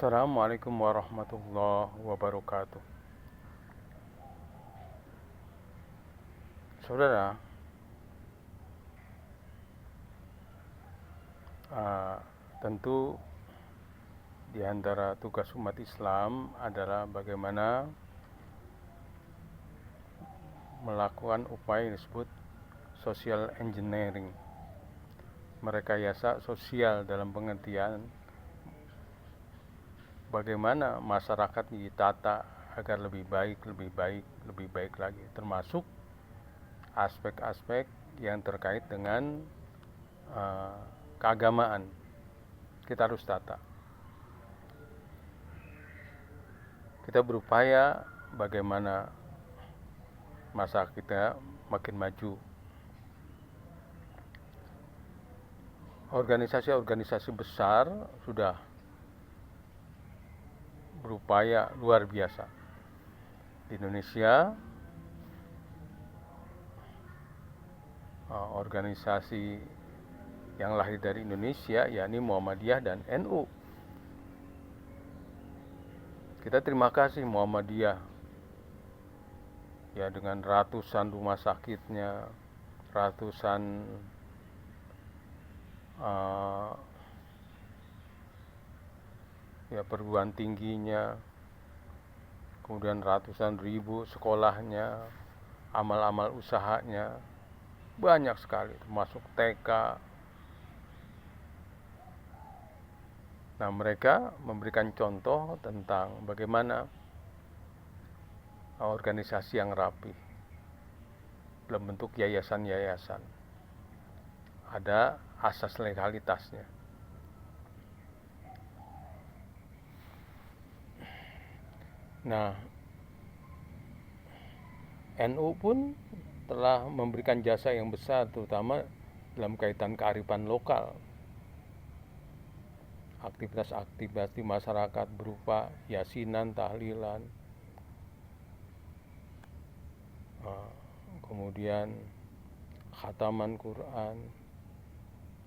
Assalamualaikum warahmatullahi wabarakatuh. Saudara, uh, tentu di antara tugas umat Islam adalah bagaimana melakukan upaya yang disebut social engineering, merekayasa sosial dalam pengertian bagaimana masyarakat ditata agar lebih baik, lebih baik lagi, termasuk aspek-aspek yang terkait dengan keagamaan. Kita harus tata. Kita berupaya bagaimana masyarakat kita makin maju. Organisasi-organisasi besar sudah berupaya luar biasa. Di Indonesia, organisasi yang lahir dari Indonesia yakni Muhammadiyah dan NU. Kita terima kasih Muhammadiyah ya, dengan ratusan rumah sakitnya, ratusan perguruan tingginya, kemudian ratusan ribu sekolahnya, amal-amal usahanya, banyak sekali, termasuk TK. Nah, mereka memberikan contoh tentang bagaimana organisasi yang rapi dalam bentuk yayasan-yayasan. Ada asas legalitasnya. Nah, NU pun telah memberikan jasa yang besar, terutama dalam kaitan kearifan lokal. Aktivitas-aktivitas di masyarakat berupa yasinan, tahlilan, kemudian khataman Quran,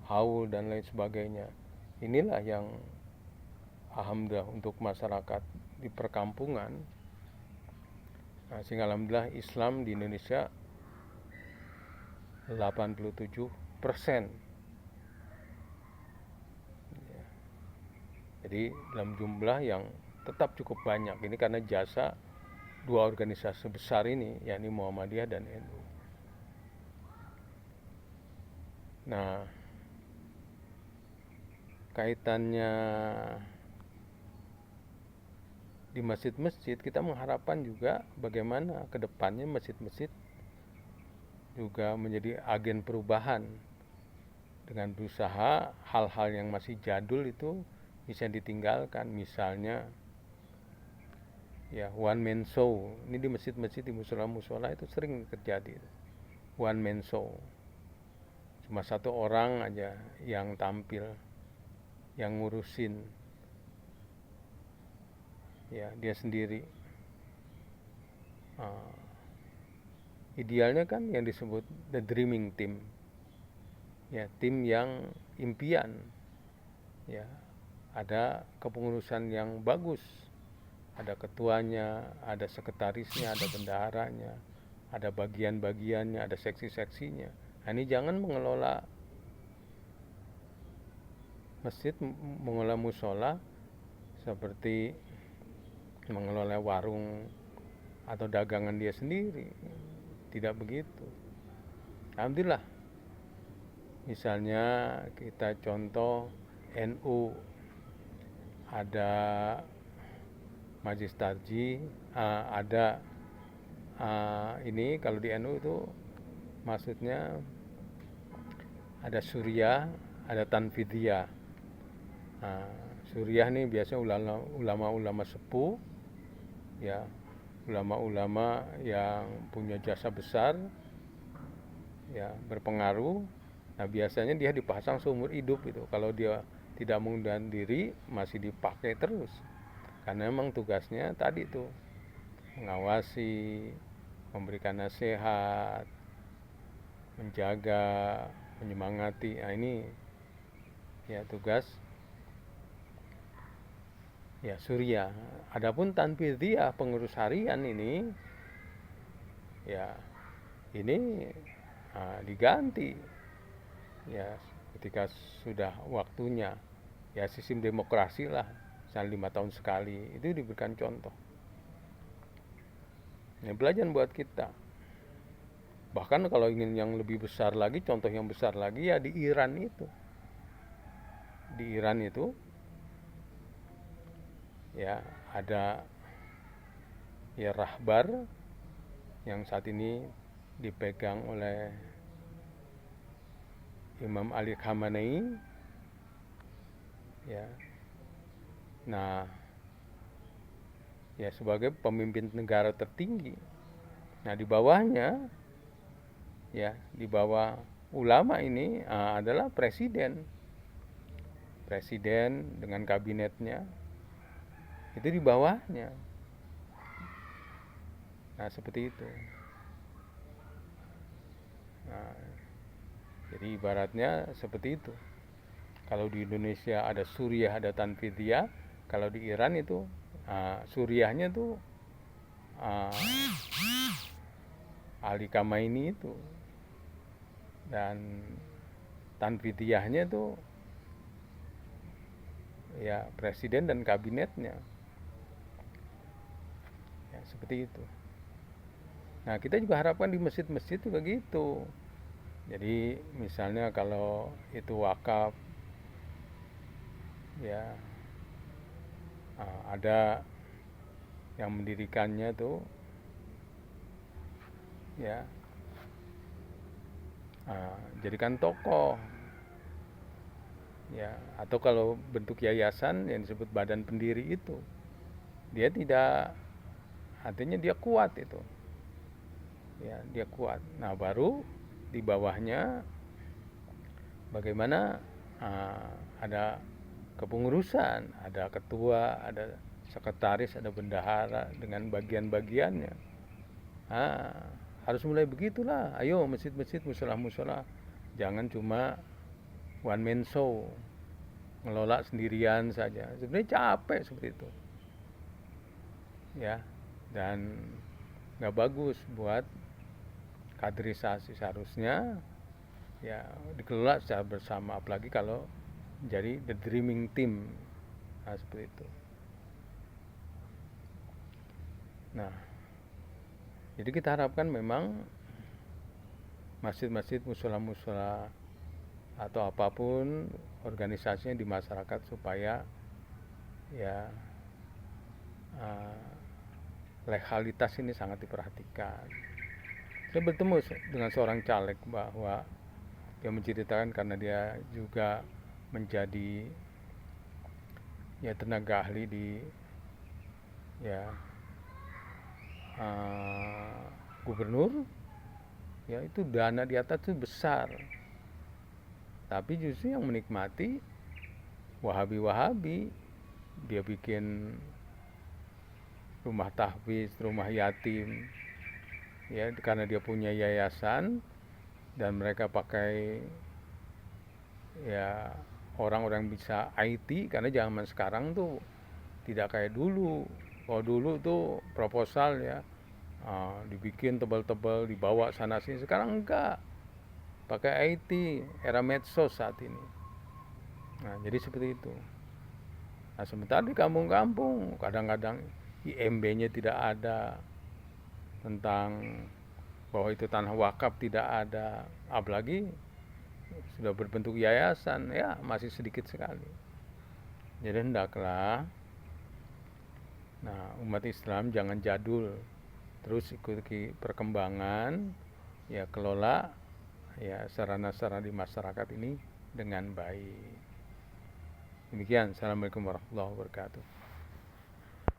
haul dan lain sebagainya. Inilah yang alhamdulillah untuk masyarakat di perkampungan. Nah, sehingga alhamdulillah Islam di Indonesia 87%. Jadi dalam jumlah yang tetap cukup banyak. Ini karena jasa dua organisasi besar ini, yakni Muhammadiyah dan NU. Nah, kaitannya di masjid-masjid, kita mengharapkan juga bagaimana ke depannya masjid-masjid juga menjadi agen perubahan dengan berusaha hal-hal yang masih jadul itu bisa ditinggalkan. Misalnya ya one man show. Ini di masjid-masjid, di musola-musola itu sering terjadi. One man show. Cuma satu orang aja yang tampil, yang ngurusin. Ya, dia sendiri. Idealnya kan yang disebut the dreaming team. Ya, tim yang impian. Ya, ada kepengurusan yang bagus, ada ketuanya, ada sekretarisnya, ada bendaharanya, ada bagian-bagiannya, ada seksi-seksinya. Nah, ini jangan mengelola masjid, mengelola musola seperti mengelola warung atau dagangan dia sendiri. Tidak begitu. Alhamdulillah, misalnya kita contoh NU, ada Majlis Tarji, ada ini kalau di NU itu maksudnya ada Suriah, ada Tanfidiyah. Suriah nih biasanya ulama-ulama sepuh, ya, ulama-ulama yang punya jasa besar, ya, berpengaruh. Nah, biasanya dia dipasang seumur hidup itu. Kalau dia tidak mengundurkan diri, masih dipakai terus. Karena memang tugasnya tadi tuh mengawasi, memberikan nasihat, menjaga, menyemangati. Nah, ini ya tugas ya Suriah. Adapun tanfidiyah pengurus harian ini ya ini diganti ya ketika sudah waktunya, ya sistem demokrasi lah, misalnya 5 tahun sekali itu diberikan contoh. Ini pelajaran buat kita. Bahkan kalau ingin yang lebih besar lagi, contoh yang besar lagi ya di Iran itu. Di Iran itu ya ada ya rahbar yang saat ini dipegang oleh Imam Ali Khamenei ya. Nah, ya sebagai pemimpin negara tertinggi. Nah, di bawahnya ya, di bawah ulama ini adalah presiden. Presiden dengan kabinetnya itu di bawahnya. Nah, seperti itu. Nah, jadi ibaratnya seperti itu. Kalau di Indonesia ada Suriah, ada Tanfidiyah. Kalau di Iran itu Suriahnya tuh Ali Khamenei itu, dan Tanfidiyahnya tuh ya presiden dan kabinetnya. Ya, seperti itu. Nah, kita juga harapkan di masjid-masjid juga gitu. Jadi misalnya kalau itu wakaf ya ada yang mendirikannya tuh ya jadikan tokoh ya, atau kalau bentuk yayasan yang disebut badan pendiri itu, dia tidak, artinya dia kuat itu ya, dia kuat. Nah, baru di bawahnya bagaimana ada kepengurusan, ada ketua, ada sekretaris, ada bendahara dengan bagian-bagiannya. Harus mulai begitulah. Ayo masjid-masjid, musola-musola, jangan cuma one man show, ngelola sendirian saja. Sebenarnya capek seperti itu ya, dan nggak bagus buat kaderisasi. Seharusnya ya dikelola secara bersama, apalagi kalau jadi the dreaming team. Nah, seperti itu. Nah, jadi kita harapkan memang masjid-masjid, musola-musola atau apapun organisasinya di masyarakat supaya ya legalitas ini sangat diperhatikan. Saya bertemu dengan seorang caleg bahwa dia menceritakan karena dia juga menjadi ya tenaga ahli di ya gubernur ya, itu dana di atas itu besar, tapi justru yang menikmati wahabi-wahabi. Dia bikin rumah tahfiz, rumah yatim ya, karena dia punya yayasan dan mereka pakai ya orang-orang bisa IT, karena zaman sekarang tuh tidak kayak dulu. Kalau dulu tuh proposal ya dibikin tebal-tebal, dibawa sana sini. Sekarang enggak, pakai IT, era medsos saat ini. Nah, jadi seperti itu. Nah, sementara di kampung-kampung kadang-kadang IMB-nya tidak ada, tentang bahwa itu tanah wakaf tidak ada, apalagi sudah berbentuk yayasan ya masih sedikit sekali. Jadi hendaklah umat Islam jangan jadul, terus ikuti perkembangan ya, kelola ya sarana-sarana di masyarakat ini dengan baik. Demikian, assalamualaikum warahmatullahi wabarakatuh.